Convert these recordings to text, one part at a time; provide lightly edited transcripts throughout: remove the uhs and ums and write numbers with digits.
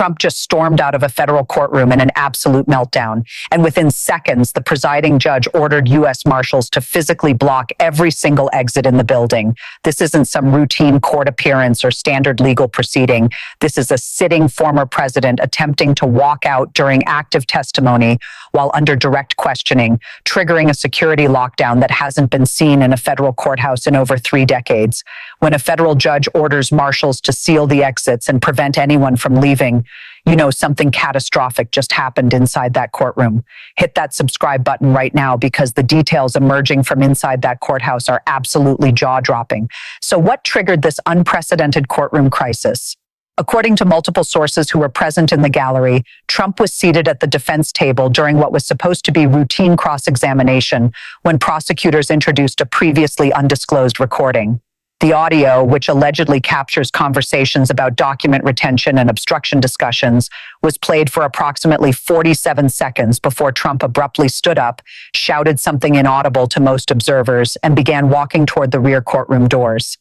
Trump just stormed out of a federal courtroom in an absolute meltdown. And within seconds, the presiding judge ordered U.S. Marshals to physically block every single exit in the building. This isn't some routine court appearance or standard legal proceeding. This is a sitting former president attempting to walk out during active testimony while under direct questioning, triggering a security lockdown that hasn't been seen in a federal courthouse in over 3 decades. When a federal judge orders marshals to seal the exits and prevent anyone from leaving, you know something catastrophic just happened inside that courtroom. Hit that subscribe button right now because the details emerging from inside that courthouse are absolutely jaw-dropping. So what triggered this unprecedented courtroom crisis? According to multiple sources who were present in the gallery, Trump was seated at the defense table during what was supposed to be routine cross-examination when prosecutors introduced a previously undisclosed recording. The audio, which allegedly captures conversations about document retention and obstruction discussions, was played for approximately 47 seconds before Trump abruptly stood up, shouted something inaudible to most observers, and began walking toward the rear courtroom doors.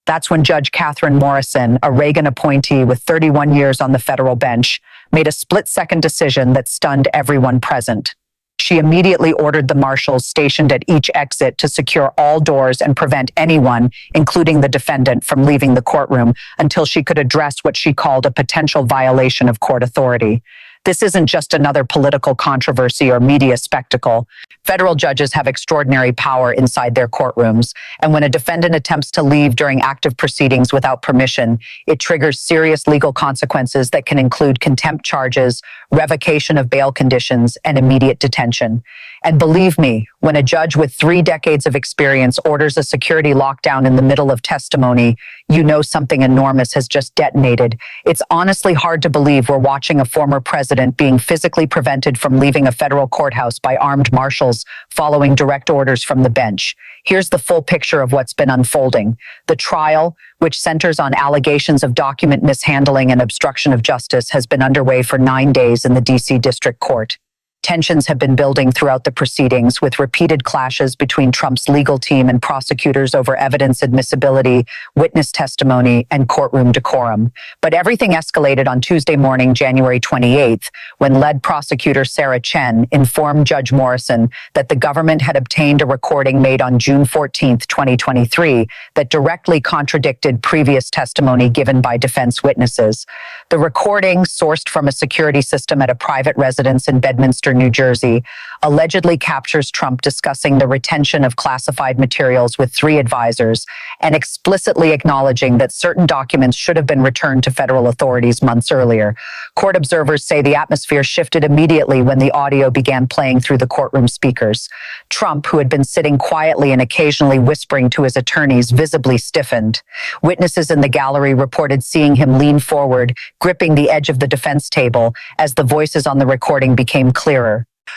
That's when Judge Katherine Morrison, a Reagan appointee with 31 years on the federal bench, made a split-second decision that stunned everyone present. She immediately ordered the marshals stationed at each exit to secure all doors and prevent anyone, including the defendant, from leaving the courtroom until she could address what she called a potential violation of court authority. This isn't just another political controversy or media spectacle. Federal judges have extraordinary power inside their courtrooms, and when a defendant attempts to leave during active proceedings without permission, it triggers serious legal consequences that can include contempt charges, revocation of bail conditions, and immediate detention. And believe me, when a judge with 3 decades of experience orders a security lockdown in the middle of testimony, you know something enormous has just detonated. It's honestly hard to believe we're watching a former president being physically prevented from leaving a federal courthouse by armed marshals following direct orders from the bench. Here's the full picture of what's been unfolding. The trial, which centers on allegations of document mishandling and obstruction of justice, has been underway for 9 days in the D.C. District Court. Tensions have been building throughout the proceedings, with repeated clashes between Trump's legal team and prosecutors over evidence admissibility, witness testimony, and courtroom decorum. But everything escalated on Tuesday morning, January 28th, when lead prosecutor Sarah Chen informed Judge Morrison that the government had obtained a recording made on June 14th, 2023, that directly contradicted previous testimony given by defense witnesses. The recording, sourced from a security system at a private residence in Bedminster, New Jersey, allegedly captures Trump discussing the retention of classified materials with 3 advisors and explicitly acknowledging that certain documents should have been returned to federal authorities months earlier. Court observers say the atmosphere shifted immediately when the audio began playing through the courtroom speakers. Trump, who had been sitting quietly and occasionally whispering to his attorneys, visibly stiffened. Witnesses in the gallery reported seeing him lean forward, gripping the edge of the defense table as the voices on the recording became clearer.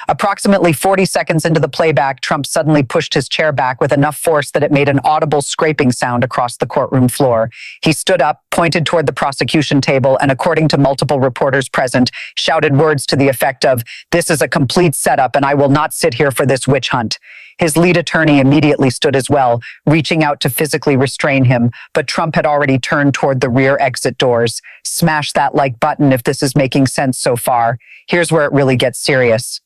Approximately 40 seconds into the playback, Trump suddenly pushed his chair back with enough force that it made an audible scraping sound across the courtroom floor. He stood up, pointed toward the prosecution table, and according to multiple reporters present, shouted words to the effect of, "This is a complete setup, and I will not sit here for this witch hunt." His lead attorney immediately stood as well, reaching out to physically restrain him, but Trump had already turned toward the rear exit doors. Smash that like button if this is making sense so far. Here's where it really gets serious.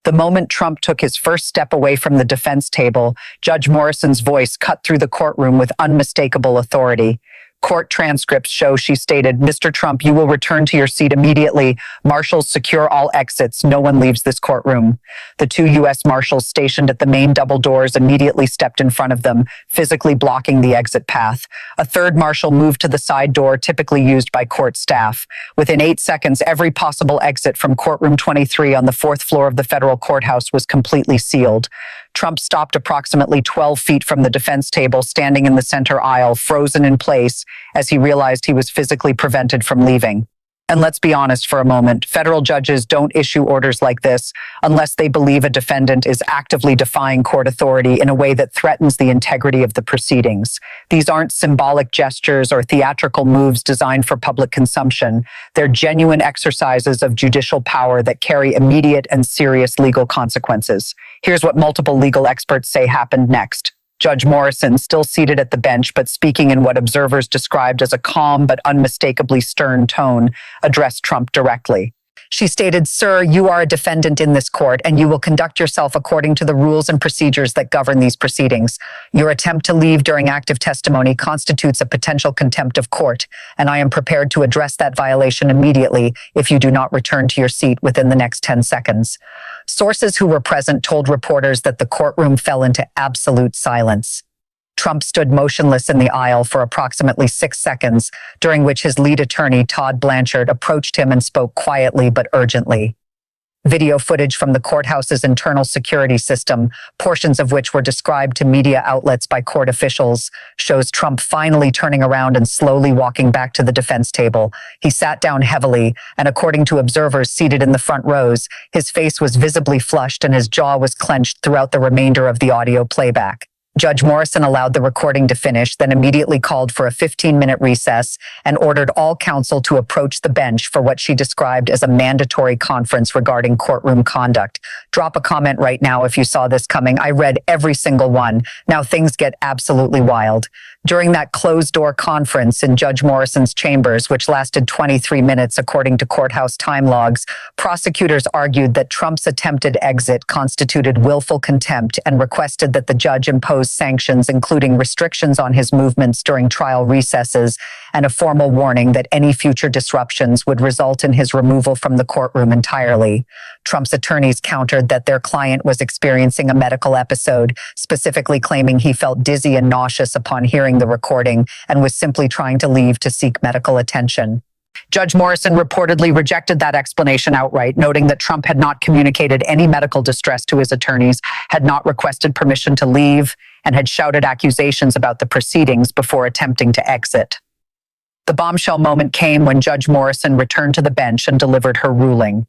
The moment Trump took his first step away from the defense table, Judge Morrison's voice cut through the courtroom with unmistakable authority. Court transcripts show she stated, "Mr. Trump, you will return to your seat immediately. Marshals secure all exits. No one leaves this courtroom." The 2 U.S. Marshals stationed at the main double doors immediately stepped in front of them, physically blocking the exit path. A 3rd Marshal moved to the side door typically used by court staff. Within 8 seconds, every possible exit from courtroom 23 on the 4th floor of the federal courthouse was completely sealed. Trump stopped approximately 12 feet from the defense table, standing in the center aisle, frozen in place, as he realized he was physically prevented from leaving. And let's be honest for a moment, federal judges don't issue orders like this unless they believe a defendant is actively defying court authority in a way that threatens the integrity of the proceedings. These aren't symbolic gestures or theatrical moves designed for public consumption. They're genuine exercises of judicial power that carry immediate and serious legal consequences. Here's what multiple legal experts say happened next. Judge Morrison, still seated at the bench but speaking in what observers described as a calm but unmistakably stern tone, addressed Trump directly. She stated, "Sir, you are a defendant in this court, and you will conduct yourself according to the rules and procedures that govern these proceedings. Your attempt to leave during active testimony constitutes a potential contempt of court, and I am prepared to address that violation immediately if you do not return to your seat within the next 10 seconds." Sources who were present told reporters that the courtroom fell into absolute silence. Trump stood motionless in the aisle for approximately 6 seconds, during which his lead attorney, Todd Blanchard, approached him and spoke quietly but urgently. Video footage from the courthouse's internal security system, portions of which were described to media outlets by court officials, shows Trump finally turning around and slowly walking back to the defense table. He sat down heavily, and according to observers seated in the front rows, his face was visibly flushed and his jaw was clenched throughout the remainder of the audio playback. Judge Morrison allowed the recording to finish, then immediately called for a 15-minute recess and ordered all counsel to approach the bench for what she described as a mandatory conference regarding courtroom conduct. Drop a comment right now if you saw this coming. I read every single one. Now things get absolutely wild. During that closed-door conference in Judge Morrison's chambers, which lasted 23 minutes according to courthouse time logs, prosecutors argued that Trump's attempted exit constituted willful contempt and requested that the judge impose sanctions, including restrictions on his movements during trial recesses and a formal warning that any future disruptions would result in his removal from the courtroom entirely. Trump's attorneys countered that their client was experiencing a medical episode, specifically claiming he felt dizzy and nauseous upon hearing the recording and was simply trying to leave to seek medical attention. Judge Morrison reportedly rejected that explanation outright, noting that Trump had not communicated any medical distress to his attorneys, had not requested permission to leave, and had shouted accusations about the proceedings before attempting to exit. The bombshell moment came when Judge Morrison returned to the bench and delivered her ruling.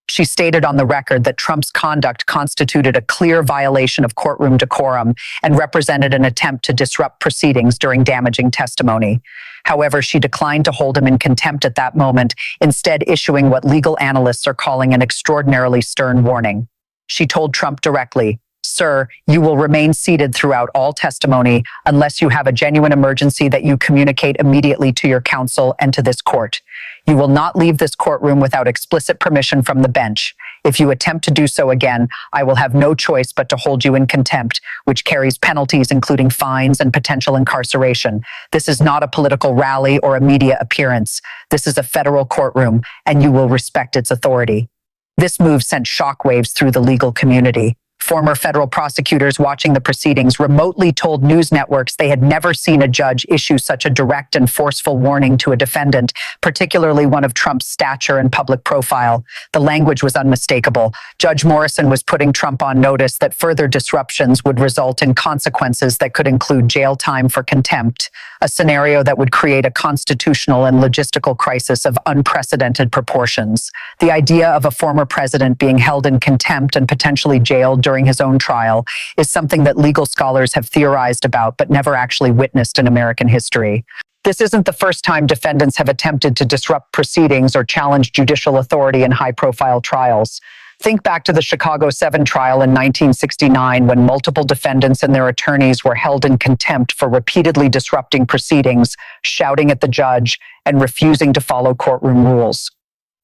She stated on the record that Trump's conduct constituted a clear violation of courtroom decorum and represented an attempt to disrupt proceedings during damaging testimony. However, she declined to hold him in contempt at that moment, instead issuing what legal analysts are calling an extraordinarily stern warning. She told Trump directly, "Sir, you will remain seated throughout all testimony unless you have a genuine emergency that you communicate immediately to your counsel and to this court. You will not leave this courtroom without explicit permission from the bench. If you attempt to do so again, I will have no choice but to hold you in contempt, which carries penalties including fines and potential incarceration. This is not a political rally or a media appearance. This is a federal courtroom, and you will respect its authority." This move sent shockwaves through the legal community. Former federal prosecutors watching the proceedings remotely told news networks they had never seen a judge issue such a direct and forceful warning to a defendant, particularly one of Trump's stature and public profile. The language was unmistakable. Judge Morrison was putting Trump on notice that further disruptions would result in consequences that could include jail time for contempt, a scenario that would create a constitutional and logistical crisis of unprecedented proportions. The idea of a former president being held in contempt and potentially jailed during his own trial is something that legal scholars have theorized about but never actually witnessed in American history. This isn't the first time defendants have attempted to disrupt proceedings or challenge judicial authority in high-profile trials. Think back to the Chicago 7 trial in 1969 when multiple defendants and their attorneys were held in contempt for repeatedly disrupting proceedings, shouting at the judge, and refusing to follow courtroom rules.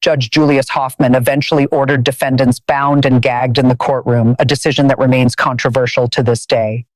Judge Julius Hoffman eventually ordered defendants bound and gagged in the courtroom, a decision that remains controversial to this day.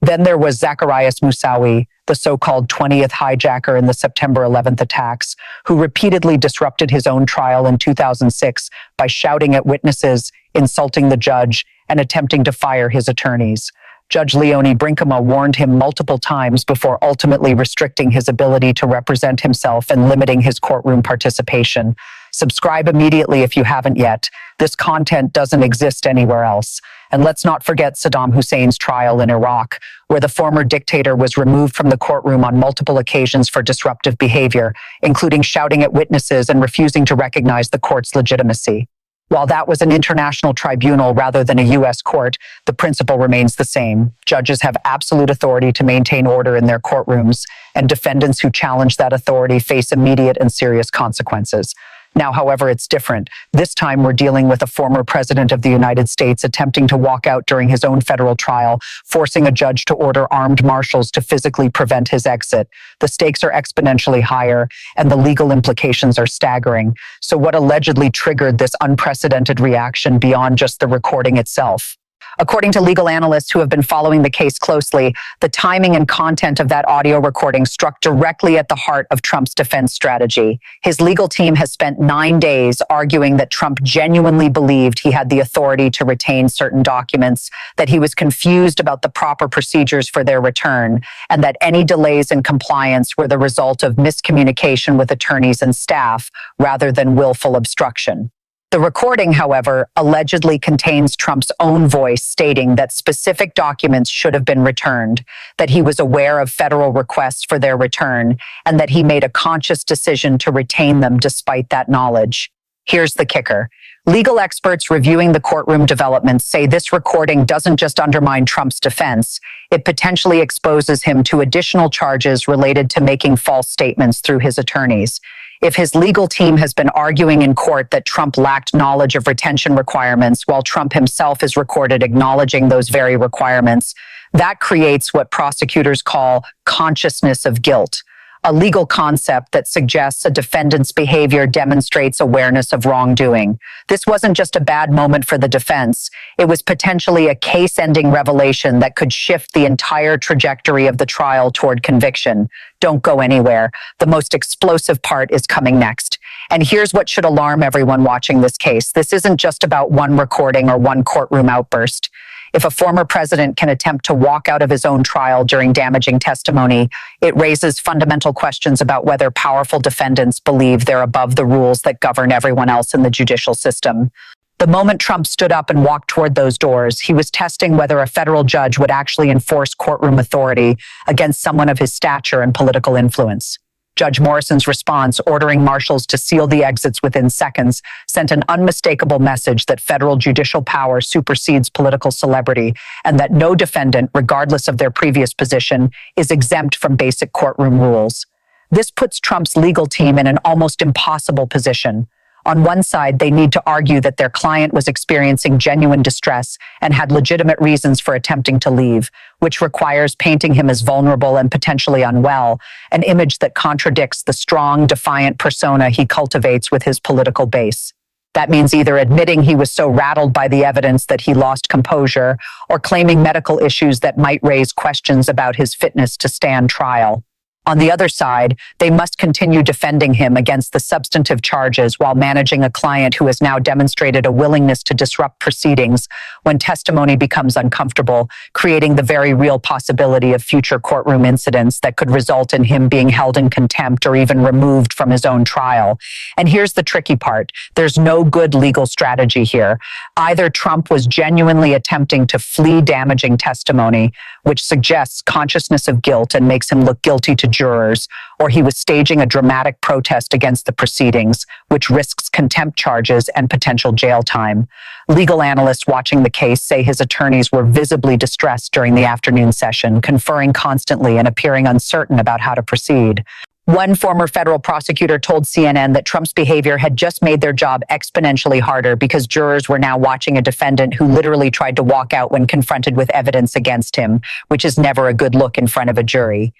Then there was Zacarias Moussaoui, the so-called 20th hijacker in the September 11th attacks, who repeatedly disrupted his own trial in 2006 by shouting at witnesses, insulting the judge, and attempting to fire his attorneys. Judge Leonie Brinkema warned him multiple times before ultimately restricting his ability to represent himself and limiting his courtroom participation. Subscribe immediately if you haven't yet. This content doesn't exist anywhere else. And let's not forget Saddam Hussein's trial in Iraq, where the former dictator was removed from the courtroom on multiple occasions for disruptive behavior, including shouting at witnesses and refusing to recognize the court's legitimacy. While that was an international tribunal rather than a U.S. court, the principle remains the same. Judges have absolute authority to maintain order in their courtrooms, and defendants who challenge that authority face immediate and serious consequences. Now, however, it's different. This time we're dealing with a former president of the United States attempting to walk out during his own federal trial, forcing a judge to order armed marshals to physically prevent his exit. The stakes are exponentially higher, and the legal implications are staggering. So what allegedly triggered this unprecedented reaction beyond just the recording itself? According to legal analysts who have been following the case closely, the timing and content of that audio recording struck directly at the heart of Trump's defense strategy. His legal team has spent 9 days arguing that Trump genuinely believed he had the authority to retain certain documents, that he was confused about the proper procedures for their return, and that any delays in compliance were the result of miscommunication with attorneys and staff rather than willful obstruction. The recording, however, allegedly contains Trump's own voice stating that specific documents should have been returned, that he was aware of federal requests for their return, and that he made a conscious decision to retain them despite that knowledge. Here's the kicker. Legal experts reviewing the courtroom developments say this recording doesn't just undermine Trump's defense, it potentially exposes him to additional charges related to making false statements through his attorneys. If his legal team has been arguing in court that Trump lacked knowledge of retention requirements while Trump himself is recorded acknowledging those very requirements, that creates what prosecutors call consciousness of guilt, a legal concept that suggests a defendant's behavior demonstrates awareness of wrongdoing. This wasn't just a bad moment for the defense. It was potentially a case-ending revelation that could shift the entire trajectory of the trial toward conviction. Don't go anywhere. The most explosive part is coming next. And here's what should alarm everyone watching this case. This isn't just about one recording or one courtroom outburst. If a former president can attempt to walk out of his own trial during damaging testimony, it raises fundamental questions about whether powerful defendants believe they're above the rules that govern everyone else in the judicial system. The moment Trump stood up and walked toward those doors, he was testing whether a federal judge would actually enforce courtroom authority against someone of his stature and political influence. Judge Morrison's response, ordering marshals to seal the exits within seconds, sent an unmistakable message that federal judicial power supersedes political celebrity and that no defendant, regardless of their previous position, is exempt from basic courtroom rules. This puts Trump's legal team in an almost impossible position. On one side, they need to argue that their client was experiencing genuine distress and had legitimate reasons for attempting to leave, which requires painting him as vulnerable and potentially unwell, an image that contradicts the strong, defiant persona he cultivates with his political base. That means either admitting he was so rattled by the evidence that he lost composure, or claiming medical issues that might raise questions about his fitness to stand trial. On the other side, they must continue defending him against the substantive charges while managing a client who has now demonstrated a willingness to disrupt proceedings when testimony becomes uncomfortable, creating the very real possibility of future courtroom incidents that could result in him being held in contempt or even removed from his own trial. And here's the tricky part. There's no good legal strategy here. Either Trump was genuinely attempting to flee damaging testimony, which suggests consciousness of guilt and makes him look guilty to jurors, or he was staging a dramatic protest against the proceedings, which risks contempt charges and potential jail time. Legal analysts watching the case say his attorneys were visibly distressed during the afternoon session, conferring constantly and appearing uncertain about how to proceed. One former federal prosecutor told CNN that Trump's behavior had just made their job exponentially harder because jurors were now watching a defendant who literally tried to walk out when confronted with evidence against him, which is never a good look in front of a jury.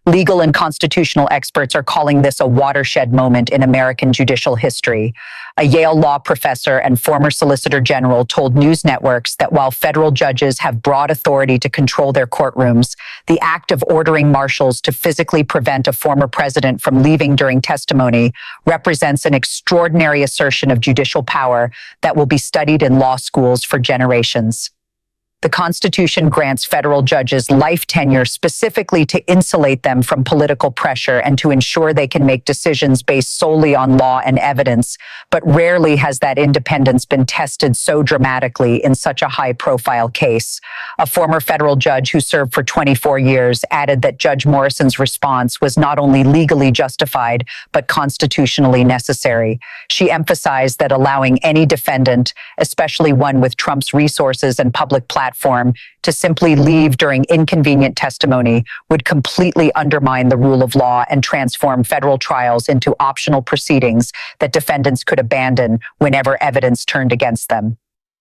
Legal and constitutional experts are calling this a watershed moment in American judicial history. A Yale law professor and former Solicitor General told news networks that while federal judges have broad authority to control their courtrooms, the act of ordering marshals to physically prevent a former president from leaving during testimony represents an extraordinary assertion of judicial power that will be studied in law schools for generations. The Constitution grants federal judges life tenure specifically to insulate them from political pressure and to ensure they can make decisions based solely on law and evidence, but rarely has that independence been tested so dramatically in such a high-profile case. A former federal judge who served for 24 years added that Judge Morrison's response was not only legally justified, but constitutionally necessary. She emphasized that allowing any defendant, especially one with Trump's resources and public platform, platform to simply leave during inconvenient testimony would completely undermine the rule of law and transform federal trials into optional proceedings that defendants could abandon whenever evidence turned against them.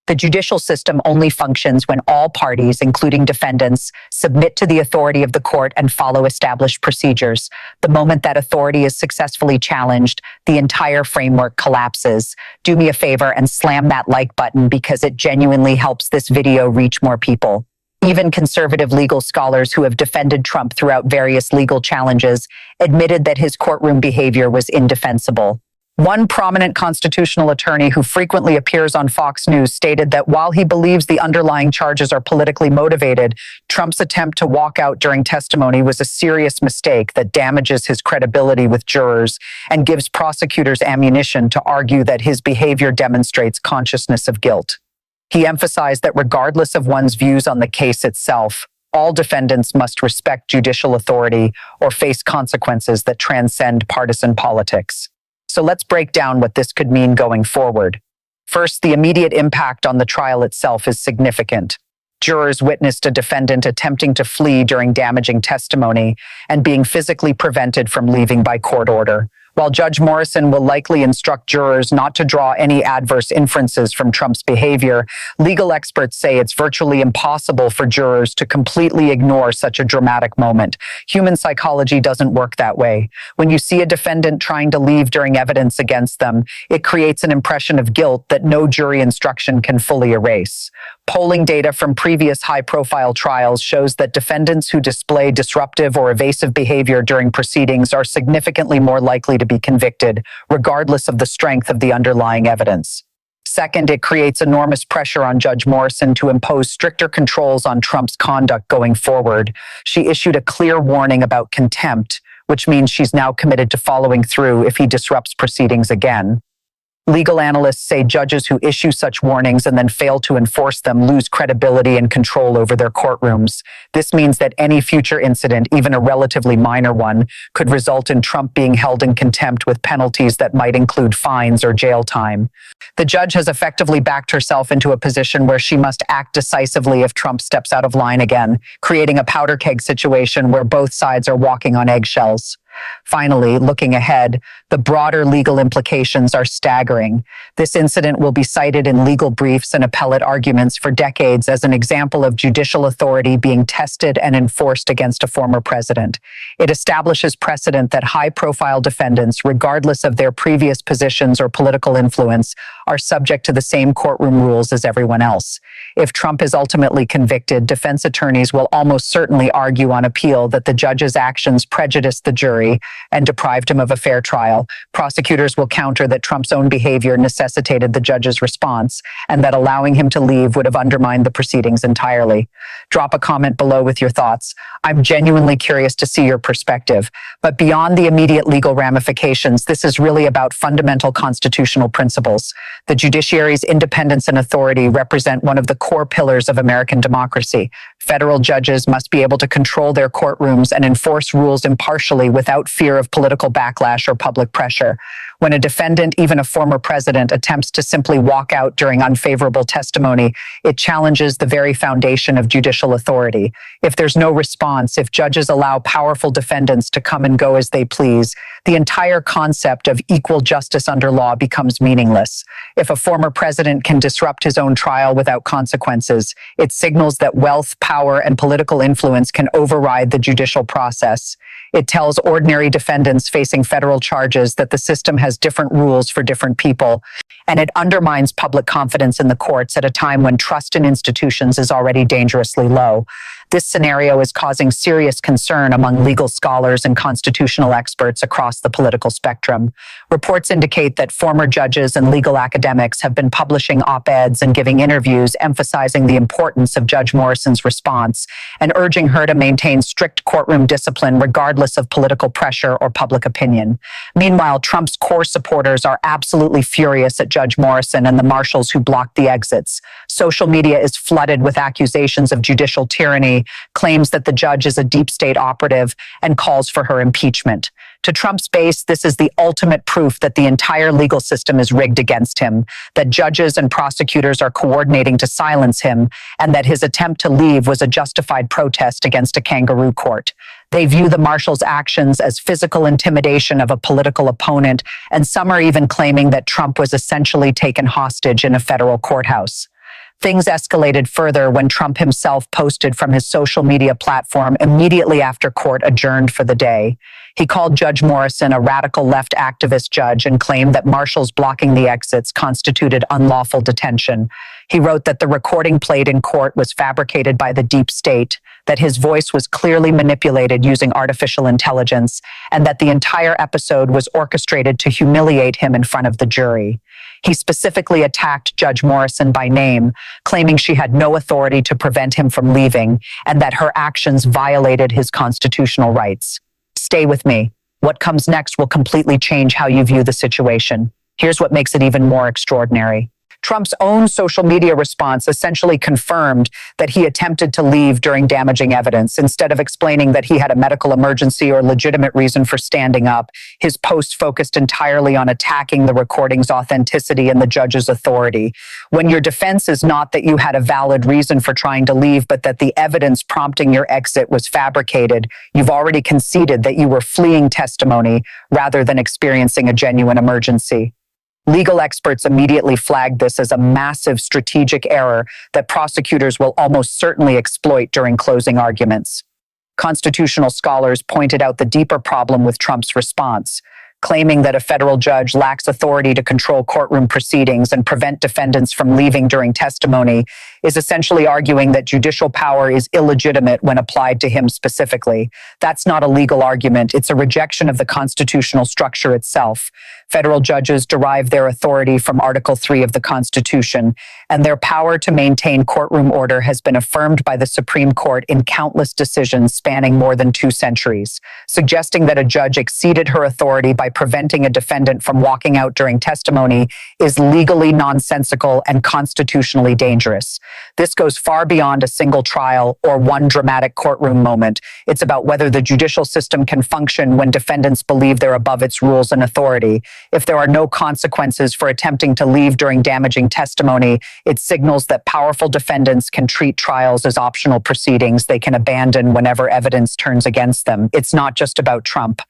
The judicial system only functions when all parties, including defendants, submit to the authority of the court and follow established procedures. The moment that authority is successfully challenged, the entire framework collapses. Do me a favor and slam that like button because it genuinely helps this video reach more people. Even conservative legal scholars who have defended Trump throughout various legal challenges admitted that his courtroom behavior was indefensible. One prominent constitutional attorney who frequently appears on Fox News stated that while he believes the underlying charges are politically motivated, Trump's attempt to walk out during testimony was a serious mistake that damages his credibility with jurors and gives prosecutors ammunition to argue that his behavior demonstrates consciousness of guilt. He emphasized that regardless of one's views on the case itself, all defendants must respect judicial authority or face consequences that transcend partisan politics. So let's break down what this could mean going forward. First, the immediate impact on the trial itself is significant. Jurors witnessed a defendant attempting to flee during damaging testimony and being physically prevented from leaving by court order. While Judge Morrison will likely instruct jurors not to draw any adverse inferences from Trump's behavior, legal experts say it's virtually impossible for jurors to completely ignore such a dramatic moment. Human psychology doesn't work that way. When you see a defendant trying to leave during evidence against them, it creates an impression of guilt that no jury instruction can fully erase. Polling data from previous high-profile trials shows that defendants who display disruptive or evasive behavior during proceedings are significantly more likely to be convicted, regardless of the strength of the underlying evidence. Second, it creates enormous pressure on Judge Morrison to impose stricter controls on Trump's conduct going forward. She issued a clear warning about contempt, which means she's now committed to following through if he disrupts proceedings again. Legal analysts say judges who issue such warnings and then fail to enforce them lose credibility and control over their courtrooms. This means that any future incident, even a relatively minor one, could result in Trump being held in contempt with penalties that might include fines or jail time. The judge has effectively backed herself into a position where she must act decisively if Trump steps out of line again, creating a powder keg situation where both sides are walking on eggshells. Finally, looking ahead, the broader legal implications are staggering. This incident will be cited in legal briefs and appellate arguments for decades as an example of judicial authority being tested and enforced against a former president. It establishes precedent that high-profile defendants, regardless of their previous positions or political influence, are subject to the same courtroom rules as everyone else. If Trump is ultimately convicted, defense attorneys will almost certainly argue on appeal that the judge's actions prejudiced the jury and deprived him of a fair trial. Prosecutors will counter that Trump's own behavior necessitated the judge's response and that allowing him to leave would have undermined the proceedings entirely. Drop a comment below with your thoughts. I'm genuinely curious to see your perspective. But beyond the immediate legal ramifications, this is really about fundamental constitutional principles. The judiciary's independence and authority represent one of the core pillars of American democracy. Federal judges must be able to control their courtrooms and enforce rules impartially without fear of political backlash or public pressure. When a defendant, even a former president, attempts to simply walk out during unfavorable testimony, it challenges the very foundation of judicial authority. If there's no response, if judges allow powerful defendants to come and go as they please, the entire concept of equal justice under law becomes meaningless. If a former president can disrupt his own trial without consequences, it signals that wealth, power, and political influence can override the judicial process. It tells ordinary defendants facing federal charges that the system has different rules for different people, and it undermines public confidence in the courts at a time when trust in institutions is already dangerously low. This scenario is causing serious concern among legal scholars and constitutional experts across the political spectrum. Reports indicate that former judges and legal academics have been publishing op-eds and giving interviews emphasizing the importance of Judge Morrison's response and urging her to maintain strict courtroom discipline regardless of political pressure or public opinion. Meanwhile, Trump's core supporters are absolutely furious at Judge Morrison and the Marshals who blocked the exits. Social media is flooded with accusations of judicial tyranny, claims that the judge is a deep state operative, and calls for her impeachment. To Trump's base, this is the ultimate proof that the entire legal system is rigged against him, that judges and prosecutors are coordinating to silence him, and that his attempt to leave was a justified protest against a kangaroo court. They view the Marshals' actions as physical intimidation of a political opponent, and some are even claiming that Trump was essentially taken hostage in a federal courthouse. Things escalated further when Trump himself posted from his social media platform immediately after court adjourned for the day. He called Judge Morrison a radical left activist judge and claimed that marshals blocking the exits constituted unlawful detention. He wrote that the recording played in court was fabricated by the deep state, that his voice was clearly manipulated using artificial intelligence, and that the entire episode was orchestrated to humiliate him in front of the jury. He specifically attacked Judge Morrison by name, claiming she had no authority to prevent him from leaving and that her actions violated his constitutional rights. Stay with me. What comes next will completely change how you view the situation. Here's what makes it even more extraordinary. Trump's own social media response essentially confirmed that he attempted to leave during damaging evidence. Instead of explaining that he had a medical emergency or legitimate reason for standing up, his post focused entirely on attacking the recording's authenticity and the judge's authority. When your defense is not that you had a valid reason for trying to leave, but that the evidence prompting your exit was fabricated, you've already conceded that you were fleeing testimony rather than experiencing a genuine emergency. Legal experts immediately flagged this as a massive strategic error that prosecutors will almost certainly exploit during closing arguments. Constitutional scholars pointed out the deeper problem with Trump's response, claiming that a federal judge lacks authority to control courtroom proceedings and prevent defendants from leaving during testimony, is essentially arguing that judicial power is illegitimate when applied to him specifically. That's not a legal argument. It's a rejection of the constitutional structure itself. Federal judges derive their authority from Article 3 of the Constitution, and their power to maintain courtroom order has been affirmed by the Supreme Court in countless decisions spanning more than 2 centuries. Suggesting that a judge exceeded her authority by preventing a defendant from walking out during testimony is legally nonsensical and constitutionally dangerous. This goes far beyond a single trial or one dramatic courtroom moment. It's about whether the judicial system can function when defendants believe they're above its rules and authority. If there are no consequences for attempting to leave during damaging testimony, it signals that powerful defendants can treat trials as optional proceedings they can abandon whenever evidence turns against them. It's not just about Trump.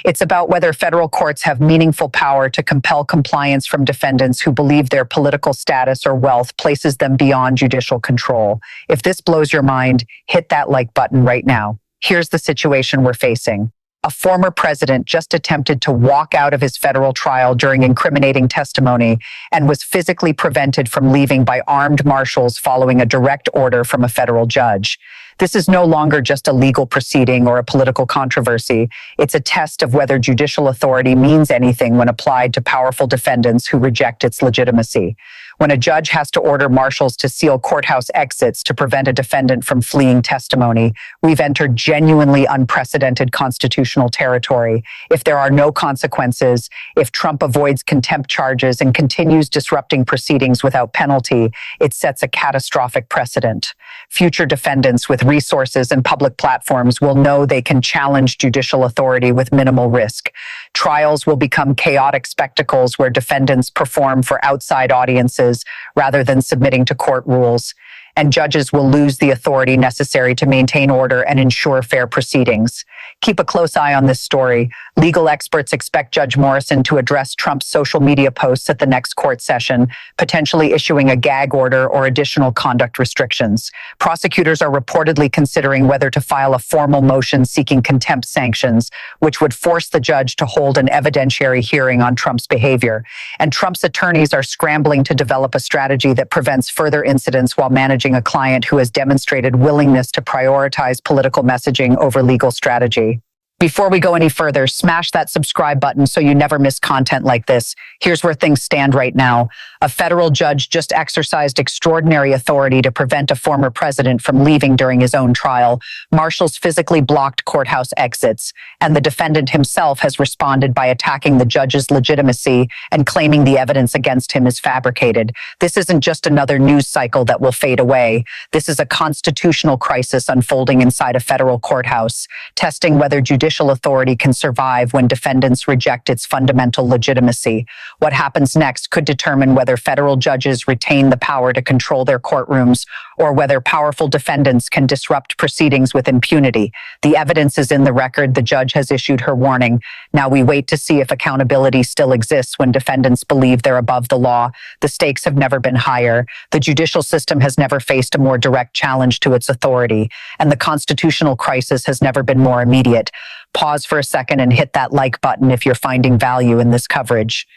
It's about whether federal courts have meaningful power to compel compliance from defendants who believe their political status or wealth places them beyond judicial control. If this blows your mind, hit that like button right now. Here's the situation we're facing. A former president just attempted to walk out of his federal trial during incriminating testimony and was physically prevented from leaving by armed marshals following a direct order from a federal judge. This is no longer just a legal proceeding or a political controversy. It's a test of whether judicial authority means anything when applied to powerful defendants who reject its legitimacy. When a judge has to order marshals to seal courthouse exits to prevent a defendant from fleeing testimony, we've entered genuinely unprecedented constitutional territory. If there are no consequences, if Trump avoids contempt charges and continues disrupting proceedings without penalty, it sets a catastrophic precedent. Future defendants with resources and public platforms will know they can challenge judicial authority with minimal risk. Trials will become chaotic spectacles where defendants perform for outside audiences rather than submitting to court rules, and judges will lose the authority necessary to maintain order and ensure fair proceedings. Keep a close eye on this story. Legal experts expect Judge Morrison to address Trump's social media posts at the next court session, potentially issuing a gag order or additional conduct restrictions. Prosecutors are reportedly considering whether to file a formal motion seeking contempt sanctions, which would force the judge to hold an evidentiary hearing on Trump's behavior. And Trump's attorneys are scrambling to develop a strategy that prevents further incidents while managing a client who has demonstrated willingness to prioritize political messaging over legal strategy. Before we go any further, smash that subscribe button so you never miss content like this. Here's where things stand right now. A federal judge just exercised extraordinary authority to prevent a former president from leaving during his own trial. Marshals physically blocked courthouse exits, and the defendant himself has responded by attacking the judge's legitimacy and claiming the evidence against him is fabricated. This isn't just another news cycle that will fade away. This is a constitutional crisis unfolding inside a federal courthouse, testing whether judicial judicial authority can survive when defendants reject its fundamental legitimacy. What happens next could determine whether federal judges retain the power to control their courtrooms or whether powerful defendants can disrupt proceedings with impunity. The evidence is in the record. The judge has issued her warning. Now we wait to see if accountability still exists when defendants believe they're above the law. The stakes have never been higher. The judicial system has never faced a more direct challenge to its authority, and the constitutional crisis has never been more immediate. Pause for a second and hit that like button if you're finding value in this coverage.